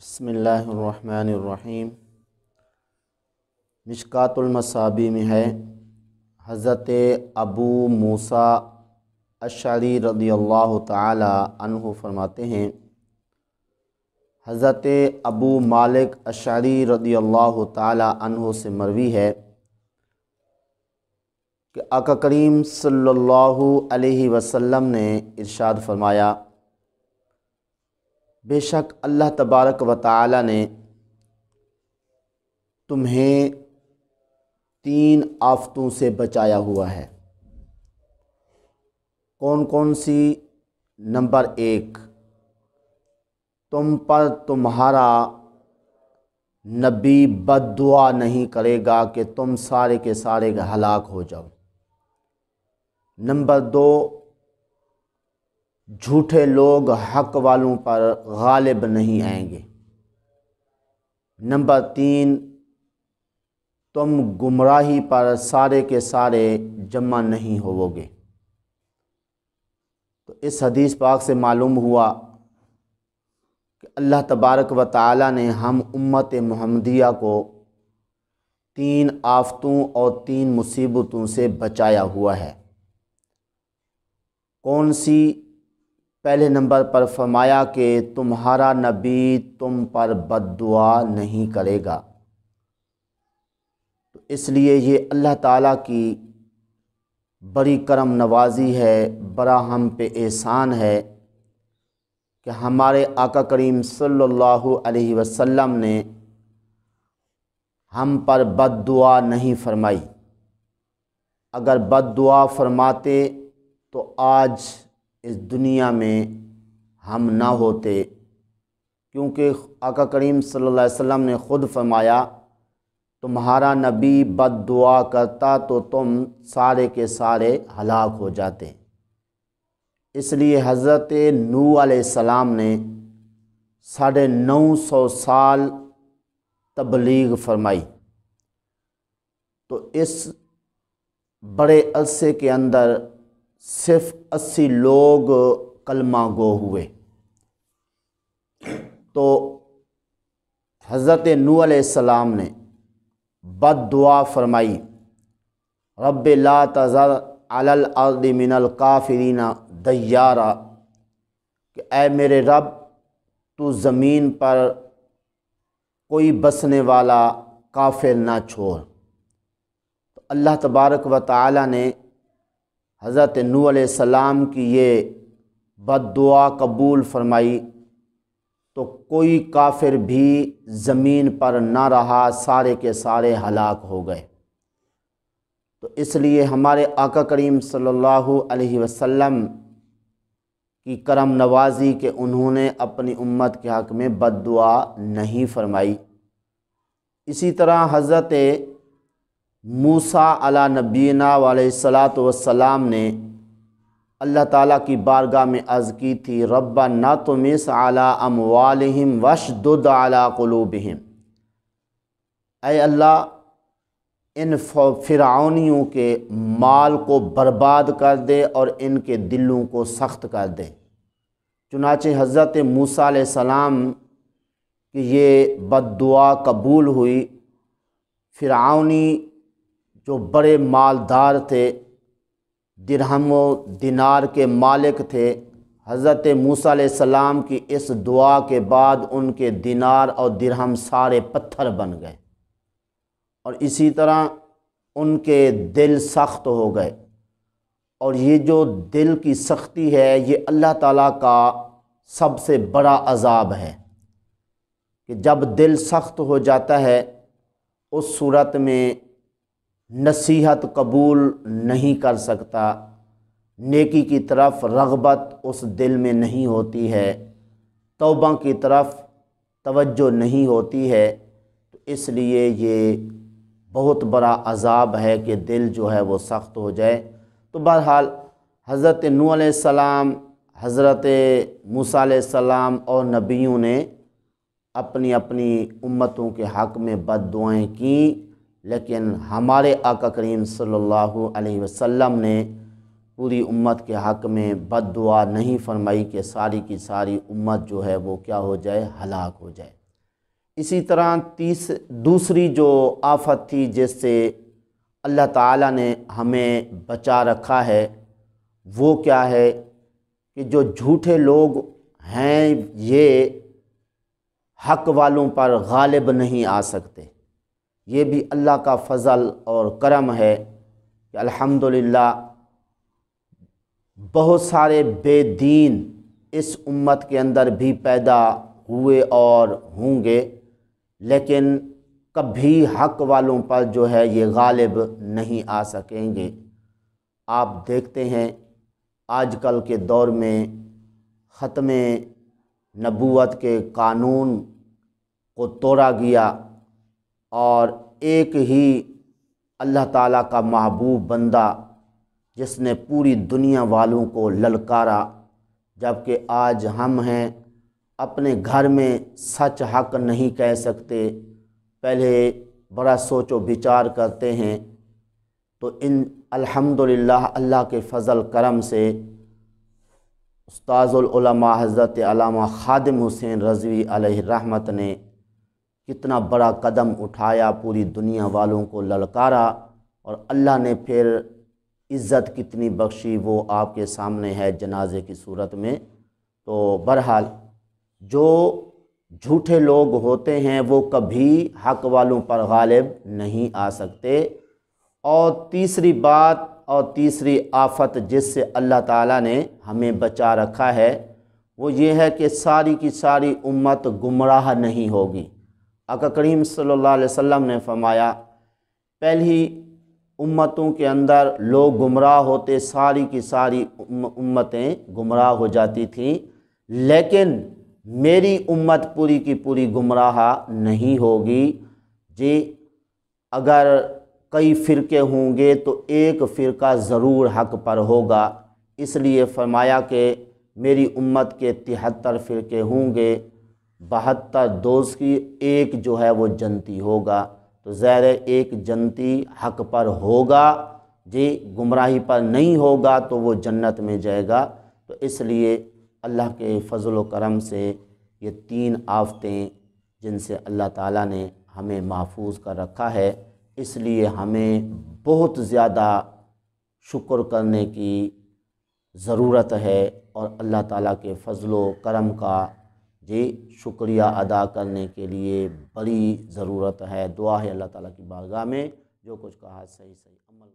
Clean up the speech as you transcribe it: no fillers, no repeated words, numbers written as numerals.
بسم اللہ الرحمن الرحیم۔ مشکوٰۃ المصابیح میں ہے، حضرت ابو موسیٰ اشعری رضی اللہ تعالی عنہ فرماتے ہیں، حضرت ابو مالک اشعری رضی اللہ تعالی عنہ سے مروی ہے کہ آقا کریم صلی اللہ علیہ وسلم نے ارشاد فرمایا، بے شک اللہ تبارک و تعالی نے تمہیں 3 آفتوں سے بچایا ہوا ہے۔ کون کون سی؟ نمبر 1، تم پر تمہارا نبی بد دعا نہیں کرے گا کہ تم سارے کے سارے ہلاک ہو جاؤ۔ نمبر 2، جھوٹے لوگ حق والوں پر غالب نہیں آئیں گے۔ نمبر 3، تم گمراہی پر سارے کے سارے جمع نہیں ہوو گے۔ تو اس حدیث پاک سے معلوم ہوا کہ اللہ تبارک و تعالی نے ہم امت محمدیہ کو 3 آفتوں اور 3 مصیبتوں سے بچایا ہوا ہے۔ کون سی؟ پہلے نمبر پر فرمایا کہ تمہارا نبی تم پر بد دعا نہیں کرے گا۔ تو اس لیے یہ اللہ تعالیٰ کی بڑی کرم نوازی ہے، بڑا ہم پہ احسان ہے کہ ہمارے آقا کریم صلی اللہ علیہ وسلم نے ہم پر بد دعا نہیں فرمائی۔ اگر بد دعا فرماتے تو آج اس دنیا میں ہم نہ ہوتے، کیونکہ آقا کریم صلی اللہ علیہ وسلم نے خود فرمایا، تمہارا نبی بد دعا کرتا تو تم سارے کے سارے ہلاک ہو جاتے۔ اس لیے حضرت نوح علیہ السلام نے 950 سال تبلیغ فرمائی، تو اس بڑے عرصے کے اندر صرف 80 لوگ کلمہ گو ہوئے۔ تو حضرت نوح علیہ السلام نے بد دعا فرمائی، رب لا تذر علی الارض من الکافرین دیارا، کہ اے میرے رب تو زمین پر کوئی بسنے والا کافر نہ چھوڑ۔ تو اللہ تبارک و تعالی نے حضرت نوح علیہ السلام کی یہ بد دعا قبول فرمائی، تو کوئی کافر بھی زمین پر نہ رہا، سارے کے سارے ہلاک ہو گئے۔ تو اس لیے ہمارے آقا کریم صلی اللہ علیہ وسلم کی کرم نوازی کہ انہوں نے اپنی امت کے حق میں بد دعا نہیں فرمائی۔ اسی طرح حضرت موسیٰ علی نبینا علیہ الصلاۃ والسلام نے اللہ تعالیٰ کی بارگاہ میں عرض کی تھی، ربنا طمس علی اموالہم واشدد علی قلوبہم، اے اللہ ان فرعونیوں کے مال کو برباد کر دے اور ان کے دلوں کو سخت کر دے۔ چنانچہ حضرت موسیٰ علیہ السلام کی یہ بد دعا قبول ہوئی۔ فرعونی جو بڑے مالدار تھے، درہم و دینار کے مالک تھے، حضرت موسیٰ علیہ السلام کی اس دعا کے بعد ان کے دینار اور درہم سارے پتھر بن گئے، اور اسی طرح ان کے دل سخت ہو گئے۔ اور یہ جو دل کی سختی ہے، یہ اللہ تعالیٰ کا سب سے بڑا عذاب ہے کہ جب دل سخت ہو جاتا ہے، اس صورت میں نصیحت قبول نہیں کر سکتا، نیکی کی طرف رغبت اس دل میں نہیں ہوتی ہے، توبہ کی طرف توجہ نہیں ہوتی ہے۔ تو اس لیے یہ بہت بڑا عذاب ہے کہ دل جو ہے وہ سخت ہو جائے۔ تو بہرحال حضرت نوح علیہ السلام، حضرت موسیٰ علیہ السلام اور نبیوں نے اپنی اپنی امتوں کے حق میں بد دعائیں کیں، لیکن ہمارے آقا کریم صلی اللہ علیہ وسلم نے پوری امت کے حق میں بد دعا نہیں فرمائی کہ ساری کی ساری امت جو ہے وہ کیا ہو جائے، ہلاک ہو جائے۔ اسی طرح دوسری جو آفت تھی جس سے اللہ تعالیٰ نے ہمیں بچا رکھا ہے وہ کیا ہے کہ جو جھوٹے لوگ ہیں یہ حق والوں پر غالب نہیں آ سکتے۔ یہ بھی اللہ کا فضل اور کرم ہے کہ الحمدللہ بہت سارے بے دین اس امت کے اندر بھی پیدا ہوئے اور ہوں گے، لیکن کبھی حق والوں پر جو ہے یہ غالب نہیں آ سکیں گے۔ آپ دیکھتے ہیں آج کل کے دور میں ختم نبوت کے قانون کو توڑا گیا اور ایک ہی اللہ تعالیٰ کا محبوب بندہ جس نے پوری دنیا والوں کو للکارا، جبکہ آج ہم ہیں اپنے گھر میں سچ حق نہیں کہہ سکتے، پہلے بڑا سوچ و بچار کرتے ہیں۔ تو الحمدللہ اللہ کے فضل کرم سے استاذ العلماء حضرت علامہ خادم حسین رضوی علیہ رحمت نے کتنا بڑا قدم اٹھایا، پوری دنیا والوں کو للکارا، اور اللہ نے پھر عزت کتنی بخشی وہ آپ کے سامنے ہے جنازے کی صورت میں۔ تو بہرحال جو جھوٹے لوگ ہوتے ہیں وہ کبھی حق والوں پر غالب نہیں آ سکتے۔ اور تیسری بات اور تیسری آفت جس سے اللہ تعالیٰ نے ہمیں بچا رکھا ہے وہ یہ ہے کہ ساری کی ساری امت گمراہ نہیں ہوگی۔ آقا کریم صلی اللہ علیہ وسلم نے فرمایا پہلی امتوں کے اندر لوگ گمراہ ہوتے، ساری کی ساری امتیں گمراہ ہو جاتی تھیں، لیکن میری امت پوری کی پوری گمراہ نہیں ہوگی۔ جی اگر کئی فرقے ہوں گے تو ایک فرقہ ضرور حق پر ہوگا، اس لیے فرمایا کہ میری امت کے 73 فرقے ہوں گے، 72 دوست کی، ایک جو ہے وہ جنتی ہوگا۔ تو ظاہر ایک جنتی حق پر ہوگا، جی گمراہی پر نہیں ہوگا تو وہ جنت میں جائے گا۔ تو اس لیے اللہ کے فضل و کرم سے یہ 3 آفتیں جن سے اللہ تعالیٰ نے ہمیں محفوظ کر رکھا ہے، اس لیے ہمیں بہت زیادہ شکر کرنے کی ضرورت ہے اور اللہ تعالیٰ کے فضل و کرم کا جی شکریہ ادا کرنے کے لیے بڑی ضرورت ہے۔ دعا ہے اللہ تعالیٰ کی بارگاہ میں جو کچھ کہا صحیح عمل